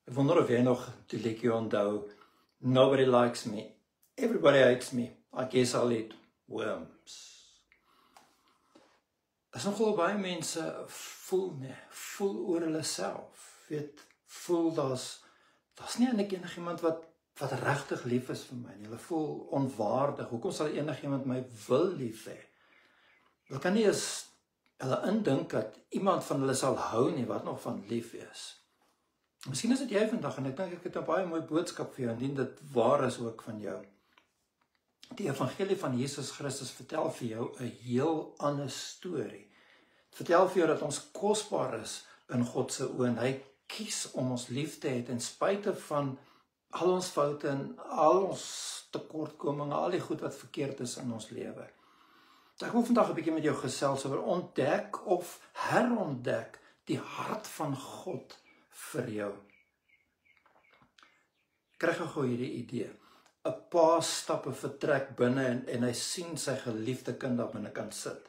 Ek wonder of jy nog die liedjie onthou. Nobody likes me. Everybody hates me. I guess I'll eat worms. As nogal baie mense voel oor hulle self. Voel daar's nie enigiemand wat regtig lief is vir my nie. Hulle voel onwaardig. Hoekom sal enigiemand my wil lief hê? Hulle kan nie eens hulle indink dat iemand van hulle sal hou nie, wat nog van lief is. Miskien is dit jy vandag, en ek dink ek het 'n baie mooi boodskap vir jou, indien dit waar is ook van jou. Die evangelie van Jesus Christus vertel vir jou 'n heel ander storie. Vertel vir jou dat ons kosbaar is in God se oë, en hy kies om ons lief te hê ten spyte van al ons foute en al ons tekortkominge, al die goed wat verkeerd is in ons lewe. Ek wil vandag 'n bietjie met jou gesels oor ontdek of herontdek die hart van God vir jou. Ek kry gou hierdie idee. 'n Pa stap 'n vertrek binne en hy sien sy geliefde kind daar binnekant sit.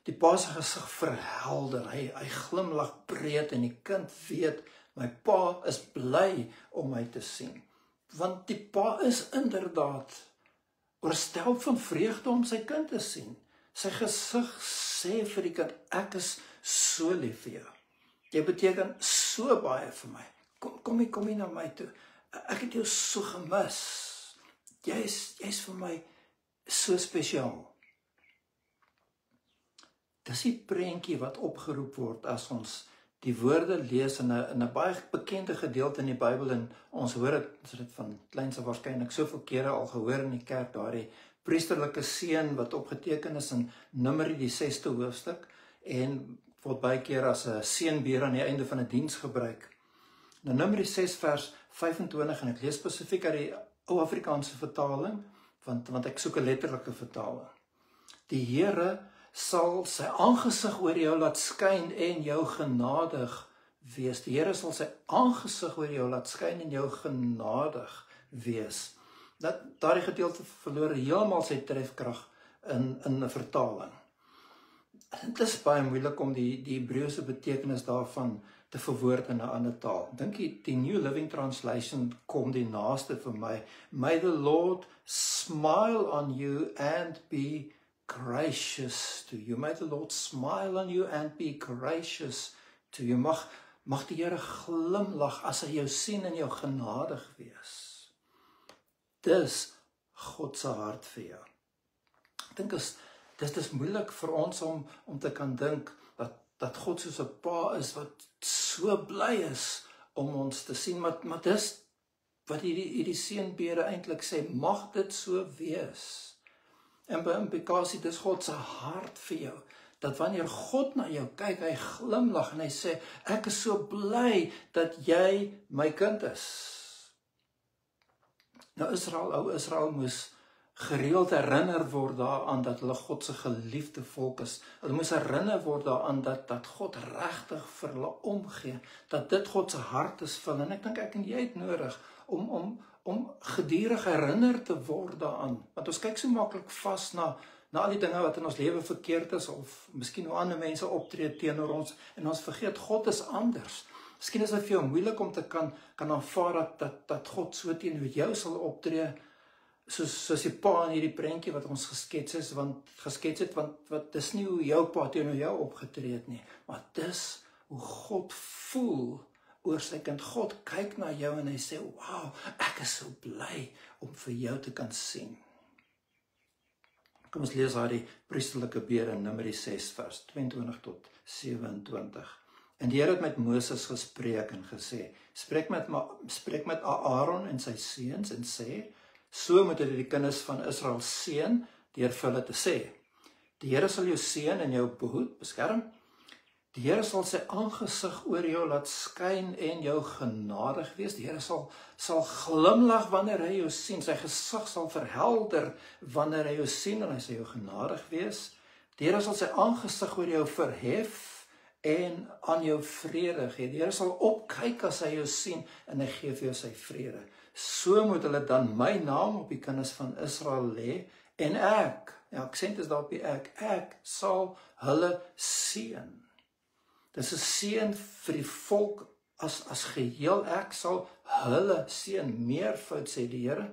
Die pa se gesig verhelder, hy glimlag breed en die kind weet, my pa is bly om my te sien. Want die pa is inderdaad oorstelp van vreugde om sy kind te sien. Sy gesig sê vir die kind, ek is so lief vir jou. Jy beteken so baie vir my. Kom hier na my toe. Ek het jou so gemis. Jy's vir my so spesiaal. Dis die prentjie wat opgeroep word as ons die woorde lees in 'n baie bekende gedeelte in die Bybel, en ons hoor dit van kleins af waarskynlik soveel kere al gehoor in die kerk, daardie priesterlike seën wat opgeteken is in Numeri die 6de hoofstuk, en word baie keer as 'n seënbeer aan die einde van 'n diens gebruik. Nou Numeri 6 vers 25, en ek lees spesifiek uit die Ou Afrikaanse vertaling, want ek soek 'n letterlike vertaling. Die Here sal sy aangesig oor jou laat skyn en jou genadig wees. Die Here sal sy aangesig oor jou laat skyn en jou genadig wees. Daardie gedeelte verloor heeltemal sy trefkrag in 'n vertaling. Dit is baie moeilik om die Hebreëse betekenis daarvan te verwoord in 'n ander taal. Dink jy die New Living Translation kom die naaste vir my. May the Lord smile on you and be gracious to you. May the Lord smile on you and be gracious to you. Mag die Here glimlag as hy jou sien en jou genadig wees. Dis God se hart vir jou. Ek dink dit is moeilik vir ons om te kan dink dat God soos 'n pa is wat so bly is om ons te sien, maar dis wat hierdie seënbede eintlik sê, mag dit so wees. En by implikasie, dis God se hart vir jou, dat wanneer God na jou kyk, hy glimlag en hy sê, ek is so bly dat jy my kind is. Nou ou Israel moes gereeld herinner word daaraan dat hulle God se geliefde volk is. Hulle moes herinner word daaraan dat God regtig vir hulle omgee, dat dit God se hart is vir hulle. En ek dink ek en jy het nodig om gedurig herinner te word daaraan. Want ons kyk so maklik vas na al die dinge wat in ons lewe verkeerd is, of miskien hoe ander mense optree teenoor ons, en ons vergeet God is anders. Miskien is dit vir jou moeilik om te kan aanvaar dat God so teenoor jou sal optree, soos die pa in hierdie prentjie wat ons geskets het, want wat dis nie hoe jou pa teenoor jou opgetree het nie, maar dis hoe God voel oor sy kind. God kyk na jou en hy sê, wow, ek is so bly om vir jou te kan sien. Kom ons lees daar die priesterlike bede in Numeri 6 vers 22 tot 27. En die Here het met Moses gespreek en gesê, spreek met Aaron en sy seuns en sê, so moet jy die kinders van Israel seën deur vir hulle te sê, die Here sal jou seën en jou behoed, beskerm. Die Here sal sy aangesig oor jou laat skyn en jou genadig wees. Die Here sal glimlag wanneer hy jou sien. Sy gesig sal verhelder wanneer hy jou sien en hy sal jou genadig wees. Die Here sal sy aangesig oor jou verhef en aan jou vrede gee. Die Here sal opkyk as hy jou sien en hy gee vir jou sy vrede. So moet hulle dan my naam op die kinders van Israel lê en ek, aksent is daar op die ek sal hulle seën. Dis 'n seën vir die volk as geheel, ek sal hulle seën, meervoud sê die Here,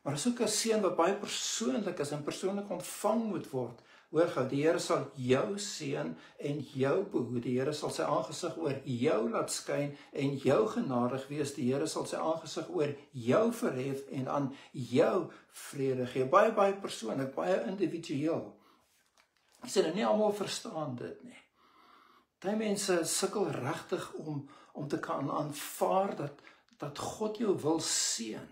maar is ook 'n seën wat baie persoonlik is en persoonlik ontvang moet word. Hoor gou, die Here sal jou seën en jou behoed. Die Here sal sy aangesig oor jou laat skyn en jou genadig wees. Die Here sal sy aangesig oor jou verhef en aan jou vrede gee. Baie persoonlik, baie individueel. Ek sê nou nie almal verstaan dit nie. Baie mense sukkel regtig om te kan aanvaar dat God jou wil seën.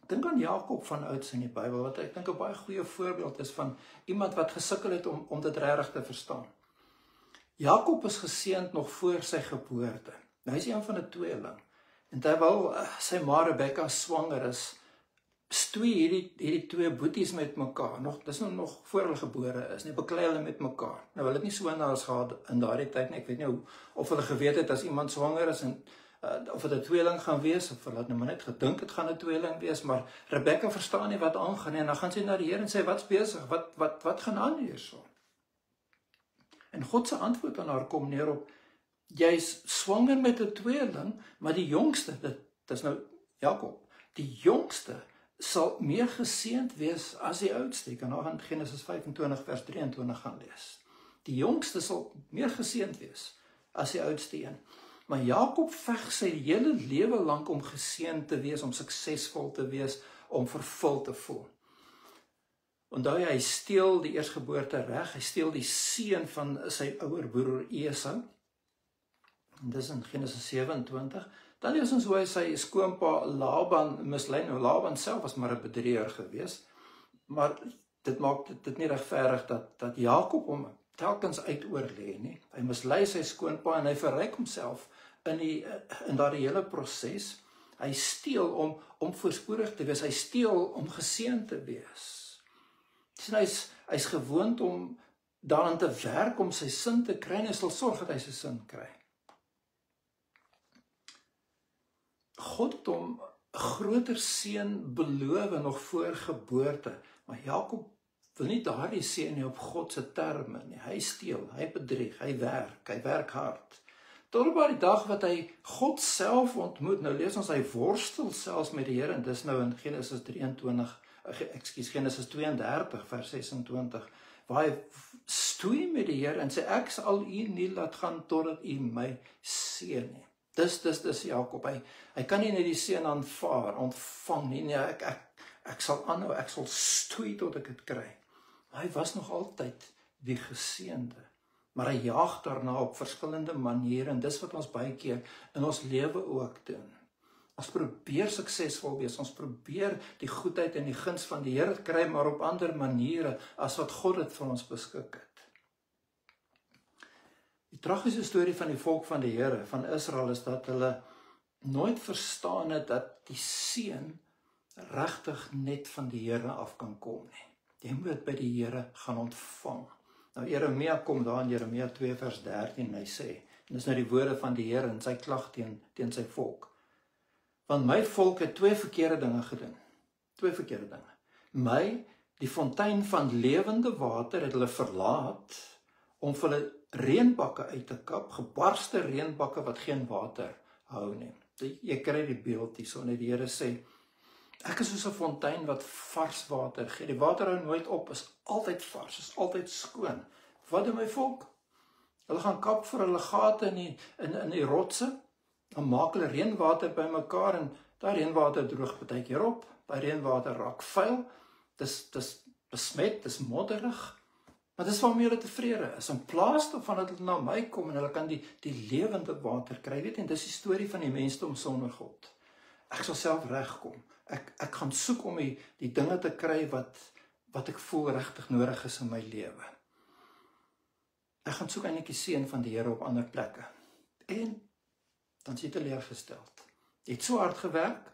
Dink aan Jakob van ouds in die Bybel, wat ek dink 'n baie goeie voorbeeld is van iemand wat gesukkel het om dit regtig te verstaan. Jakob is geseënd nog voor sy geboorte. Hy is een van 'n tweeling. En terwyl sy ma Rebekka swanger is, stoei hierdie twee boeties met mekaar. Dis nog voor hulle gebore is, beklei hulle met mekaar. Nou hulle het nie sonaars gehad in daardie tyd nie. Ek weet nie of hulle geweet het as iemand swanger is en of dit 'n tweeling gaan wees, of hulle het nou maar net gedink het gaan 'n tweeling wees, maar Rebekka verstaan nie wat aangaan nie, en dan gaan sy na die Here en sê, wat's besig, wat gaan aan hierso? En God se antwoord aan haar kom neer op, jy's swanger met 'n tweeling, maar die jongste, dit is nou Jakob, die jongste sal meer geseënd wees as die oudste. Jy kan nou in Genesis 25 vers 23 gaan lees. Die jongste sal meer geseënd wees as die oudste een. Maar Jakob veg sy hele lewe lank om geseënd te wees, om suksesvol te wees, om vervul te voel. Onthou jy, hy steel die eersgeboorte reg, hy steel die seun van sy ouer broer Esau. En dis in Genesis 27. Dan lees ons hoe hy sy skoonpa Laban mislei. Nou Laban self was maar 'n bedrieger geweest, maar dit maak dit nie regverdig dat Jakob hom telkens uitoorlê nie. Hy mislei sy skoonpa en hy verryk homself in daardie hele proses. Hy steel om voorspoedig te wees, hy steel om geseënd te wees. Sien, hy's gewoond om daaraan te werk om sy sin te kry en hy sal sorg dat hy sy sin kry. God het hom 'n groter seën beloof nog voor geboorte, maar Jakob wil nie daardie seën nie op God se terme nie. Hy steel, hy bedrieg, hy werk hard. Tot op die dag wat hy God self ontmoet, nou lees ons hy worstel selfs met die Here, en dis nou in Genesis 32 vers 26, waar hy stoei met die Here en sê, ek sal u nie laat gaan totdat u my seën nie. Dis Jakob, hy kan nie net die seën ontvang nie, nee, ek sal aanhou, ek sal stoei tot ek dit kry. Hy was nog altyd die geseënde, maar hy jaag daarna op verskillende maniere, en dis wat ons baie keer in ons lewe ook doen. Ons probeer suksesvol wees, ons probeer die goedheid en die guns van die Here kry, maar op ander maniere as wat God dit vir ons beskik het. Die tragiese storie van die volk van die Here, van Israel, is dat hulle nooit verstaan het dat die seën regtig net van die Here af kan kom nie. Jy moet by die Here gaan ontvang. Nou Jeremia kom daar in Jeremia 2 vers 13 en hy sê, en dis nou die woorde van die Here in sy klag teen sy volk. Want my volk het twee verkeerde dinge gedoen. Twee verkeerde dinge. My, die fontein van lewende water, het hulle verlaat om vir hulle reënbakke uit te kap, gebarste reënbakke wat geen water hou nie. Jy kry die beeld hierso, net die Here sê, ek is soos 'n fontein wat vars water gee. Die water hou nooit op, is altyd vars, is altyd skoon. Wat doen my volk? Hulle gaan kap vir hulle gate in die rotse, dan maak hulle reënwater bymekaar en daai reënwater droog baie keer op, daai reënwater raak vuil, dis besmet, dis modderig, maar dis waarmee hulle tevrede is. In plaas daarvan dat hulle na my kom en hulle kan die lewende water kry, weet jy, en dis die storie van die mensdom sonder God. Ek sal self regkom. Ek gaan soek om die dinge te kry wat ek voel regtig nodig is in my lewe. Ek gaan soek eintlik die seën van die Here op ander plekke. En dan is jy teleurgesteld. Jy het so hard gewerk,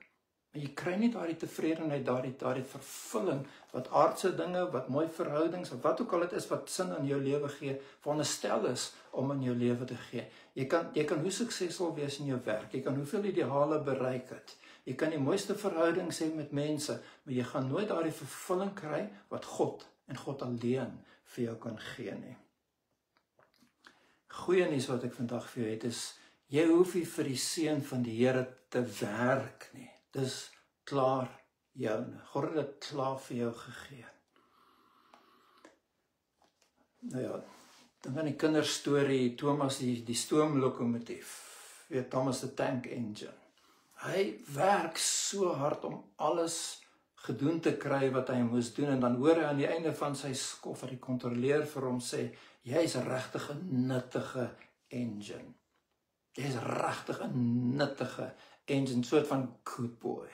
maar jy kry nie daardie tevredenheid, daardie vervulling wat aardse dinge, wat mooi verhoudings, of wat ook al dit is wat sin in jou lewe gee, veronderstel is om in jou lewe te gee. Jy kan hoe suksesvol wees in jou werk, jy kan hoeveel ideale bereik het. Jy kan die mooiste verhoudings hê met mense, maar jy gaan nooit daardie vervulling kry wat God en God alleen vir jou kan gee nie. Goeie nuus wat ek vandag vir jou het is, Jy hoef nie vir die seën van die Here te werk nie. Dis klaar joune. God het dit klaar vir jou gegee. Nou ja, dan aan die kinderstorie, Thomas die stoomlokomotief, weet Thomas the Tank Engine. Hy werk so hard om alles gedoen te kry wat hy moes doen, en dan hoor hy aan die einde van sy skof dat die kontroleer vir hom sê, jy is regtig 'n nuttige engine. Jy is regtig 'n nuttige engine, soort van good boy.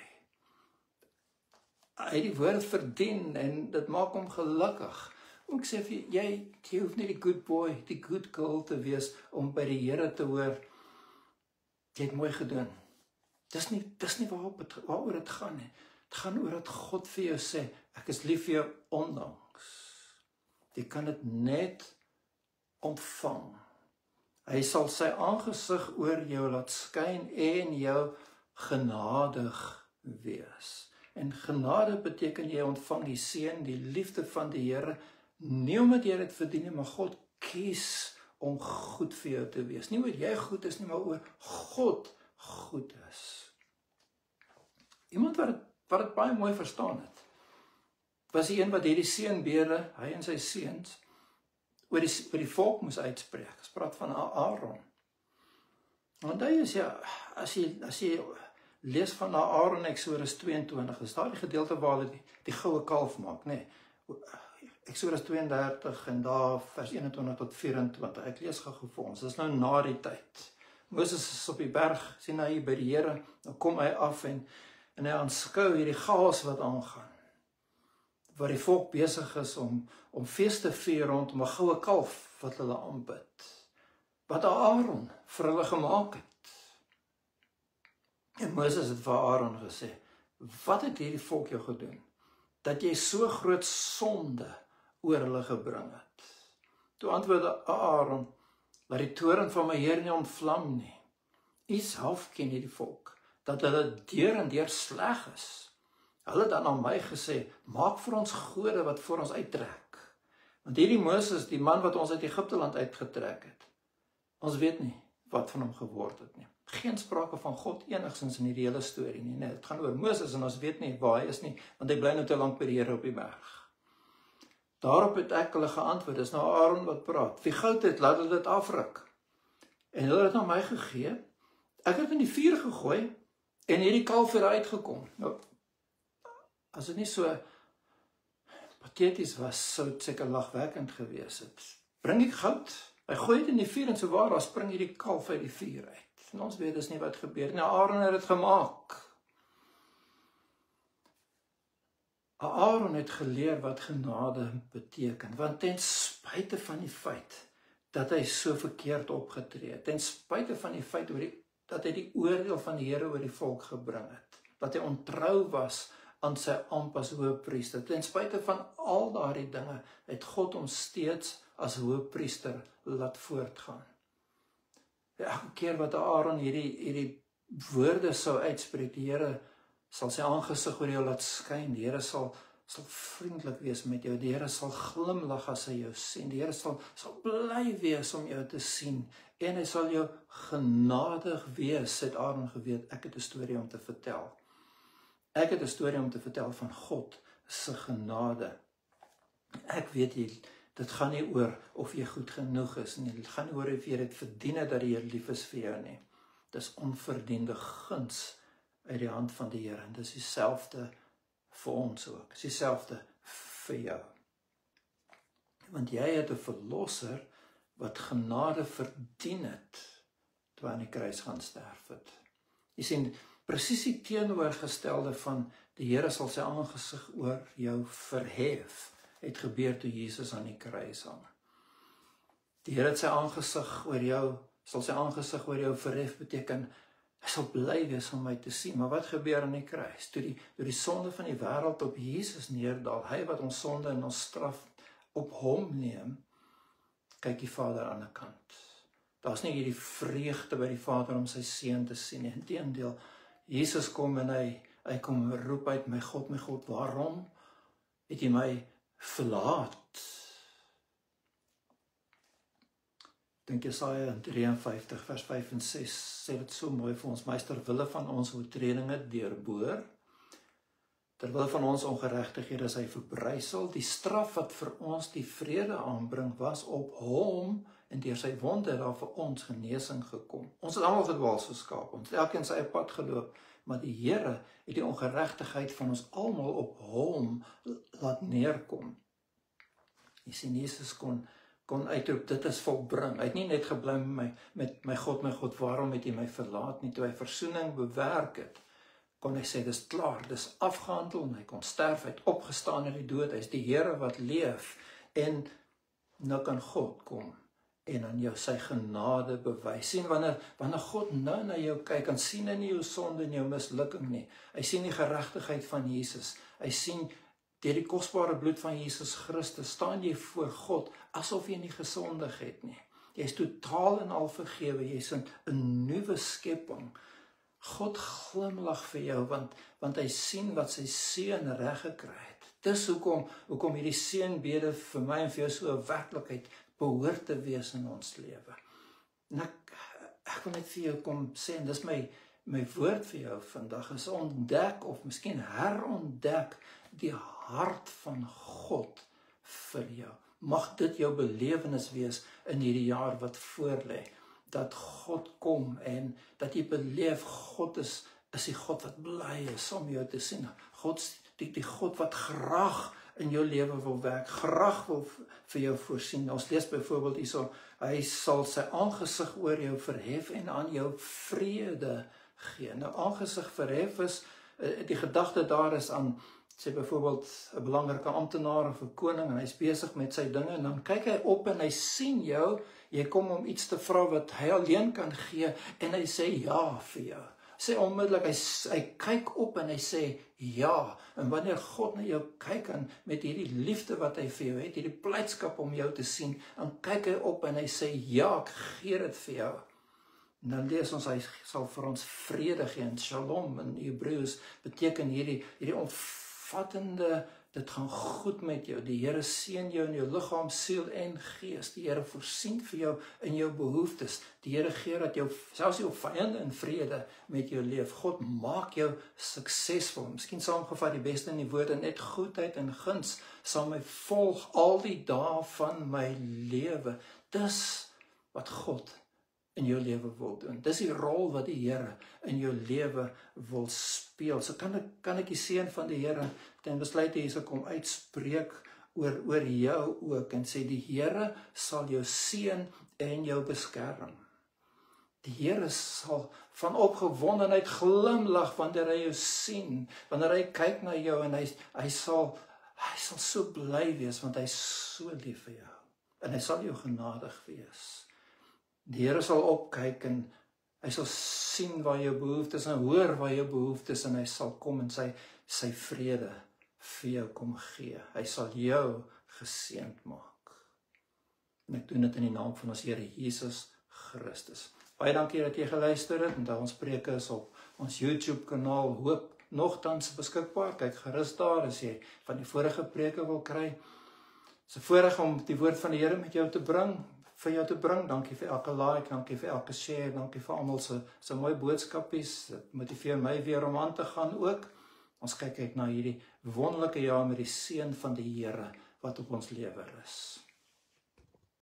Hy het die woord verdien en dit maak hom gelukkig. Ek sê vir jy hoef nie die good boy, die good girl te wees om by die Here te hoor, jy het mooi gedoen. Dis nie waaroor dit gaan nie. Dit gaan oor dat God vir jou sê, ek is lief vir jou ondanks. Jy kan dit net ontvang. Hy sal sy aangesig oor jou laat skyn en jou genadig wees. En genade beteken jy ontvang die seën, die liefde van die Here, nie omdat jy dit verdien nie, maar God kies om goed vir jou te wees. Nie omdat jy goed is nie, maar oor God goed is. Iemand wat dit baie mooi verstaan het, was die een wat hierdie seënbede, hy en sy seuns, oor die volk moes uitspreek. Ons praat van Aaron. Want hy is, ja, as jy lees van Aaron Eksodus 22, is daar die gedeelte waar hulle die goue kalf maak, nee. Eksodus 32 en daar vers 21 tot 24, ek lees gou vir ons, dit is nou na die tyd. Moses is op die berg, sien hy by die Here, dan kom hy af en hy aanskou hierdie chaos wat aangaan, waar die volk besig is om fees te vier rondom 'n goue kalf wat hulle aanbid, wat Aaron vir hulle gemaak het. En Moses het vir Aaron gesê, wat het hierdie volk jou gedoen, dat jy so groot sonde oor hulle gebring het? Toe antwoordde Aaron, laat die toorn van my Heer nie ontvlam nie. U self ken hierdie volk, dat hulle deur en deur sleg is. Hulle het dan aan my gesê, maak vir ons gode wat voor ons uittrek. Want hierdie Moses, die man wat ons uit Egipte land uitgetrek het, ons weet nie wat van hom geword het nie. Geen sprake van God enigstens in hierdie hele storie nie. Nee, het gaan oor Moses en ons weet nie waar hy is nie, want hy bly nou te lank by die Here op die berg. Daarop het ek hulle geantwoord, dis nou Aaron wat praat. Wie goud het, laat hulle dit afruk. En hulle het aan my gegee, ek het in die vuur gegooi, en hierdie kalf het uitgekom. Nou, as dit nie so pateties was, sou dit seker lagwekkend gewees het. Bring die goud, hy gooi dit in die vuur, en so waar, dan spring hierdie kalf uit die vuur uit. En ons weet dis nie wat gebeur. Nou, Aaron het dit gemaak. Aaron het geleer wat genade beteken, want ten spyte van die feit dat hy so verkeerd opgetree het, ten spyte van die feit dat hy die oordeel van die Here oor die volk gebring het, dat hy ontrou was aan sy ampt as hoëpriester, ten spyte van al daardie dinge, het God hom steeds as hoëpriester laat voortgaan. Elke keer wat Aaron hierdie woorde sou uitspreek, die Here sal sy aangesig oor jou laat skyn, die Here sal vriendelik wees met jou, die Here sal glimlag as hy jou sien, die Here sal bly wees om jou te sien, en hy sal jou genadig wees, het Aaron geweet, ek het 'n storie om te vertel. Ek het 'n storie om te vertel van God se genade. Ek weet jy, dit gaan nie oor of jy goed genoeg is nie, dit gaan nie oor of jy dit verdien het dat die Here lief is vir jou nie. Dis onverdiende guns uit die hand van die Here, en dis dieselfde vir ons ook, dis dieselfde vir jou. Want jy het 'n verlosser wat genade verdien het, toe aan die kruis gaan sterf het. Jy sien, presies die teenoorgestelde van die Here sal sy aangesig oor jou verhef, het gebeur toe Jesus aan die kruis hang. Die Here het sy aangesig oor jou, sal sy aangesig oor jou verhef beteken, hy sal bly wees om my te sien, maar wat gebeur aan die kruis? Toe die sonde van die wêreld op Jesus neerdal, hy wat ons sonde en ons straf op hom neem, kyk die Vader aan die kant. Daar's nie hierdie vreugde by die Vader om sy seun te sien nie. Inteendeel, Jesus kom en hy kom roep uit, my God, waarom het jy my verlaat? Dink Jesaja 53 vers 5 en 6 sê dit so mooi vir ons, Meester, wille van ons oortredinge deurboor, terwille van ons ongeregtighede is hy verbrysel, die straf wat vir ons die vrede aanbring was op hom, en deur sy wonde daar vir ons genesing gekom. Ons het almal gedwaal soos skaap, ons het elkeen sy eie pad geloop, maar die Here het die ongeregtigheid van ons almal op hom laat neerkom. Jy sien, Jesus kon uitroep, dit is volbring. Hy het nie net gebly met my God, waarom het jy my verlaat nie? Toe hy versoening bewerk het, kon hy sê, dis klaar, dis afgehandel, en hy kon sterf, hy het opgestaan uit die dood, hy is die Here wat leef, en nou kan God kom, en aan jou sy genade bewys. Sien, wanneer God nou na jou kyk, dan sien hy nie jou sonde en jou mislukking nie, hy sien die geregtigheid van Jesus, hy sien, deur die kosbare bloed van Jesus Christus, staan jy voor God, asof jy nie gesondig het nie. Jy is totaal en al vergewe, jy is 'n nuwe skepping. God glimlag vir jou, want hy sien wat sy seun reg gekry het. Dis hoekom hierdie seënbede vir my en vir jou so 'n werklikheid behoort te wees in ons lewe. En ek wil net vir jou kom sê, en dis my woord vir jou vandag, is ontdek, of miskien herontdek, die hart van God vir jou. Mag dit jou belewenis wees in hierdie jaar wat voorlê, dat God kom en dat jy beleef, God is die God wat bly is om jou te sien. Die God wat graag in jou lewe wil werk, graag wil vir jou voorsien. Ons lees byvoorbeeld hierso, hy sal sy aangesig oor jou verhef en aan jou vrede gee. Nou, aangesig verhef is, die gedagte daar is aan, sê byvoorbeeld 'n belangrike amptenaar of 'n koning, en hy is besig met sy dinge, en dan kyk hy op en hy sien jou, jy kom om iets te vra wat hy alleen kan gee, en hy sê ja vir jou. Sê onmiddellik, hy kyk op en hy sê ja, en wanneer God na jou kyk, en met hierdie liefde wat hy vir jou het, hierdie blydskap om jou te sien, dan kyk hy op en hy sê ja, ek gee dit vir jou. En dan lees ons, hy sal vir ons vrede gee, en shalom in Hebreëus beteken hierdie omvattende, dit gaan goed met jou, die Here seën jou in jou liggaam, siel en gees, die Here voorsien vir jou in jou behoeftes, die Here gee dat selfs jou vyande in vrede met jou leef, God maak jou suksesvol, miskien saamgevat die beste in die woorde, net goedheid en guns sal my volg al die dae van my lewe. Dis wat God in jou lewe wil doen. Dis die rol wat die Here in jou lewe wil speel. So kan ek die seën van die Here ten besluite hierso kom uitspreek oor jou ook, en sê die Here sal jou seën en jou beskerm. Die Here sal van opgewondenheid glimlag wanneer hy jou sien, wanneer hy kyk na jou, en hy sal so bly wees, want hy is so lief vir jou, en hy sal jou genadig wees. Die Here sal opkyk en hy sal sien waar jou behoeftes en hoor waar jou behoeftes, en hy sal kom en sy vrede vir jou kom gee. Hy sal jou geseënd maak. En ek doen dit in die naam van ons Here Jesus Christus. Baie dankie dat jy geluister het, en dat ons preke is op ons YouTube kanaal Hoop nogtans beskikbaar. Kyk gerus daar as jy van die vorige preke wil kry. Dit is 'n voorreg om die woord van die Here met jou te bring. Dankie vir elke like, dankie vir elke share, dankie vir almal se mooi boodskapies. Dit motiveer my weer om aan te gaan ook. Ons kyk uit na hierdie wonderlike jaar met die seën van die Here wat op ons lewe is.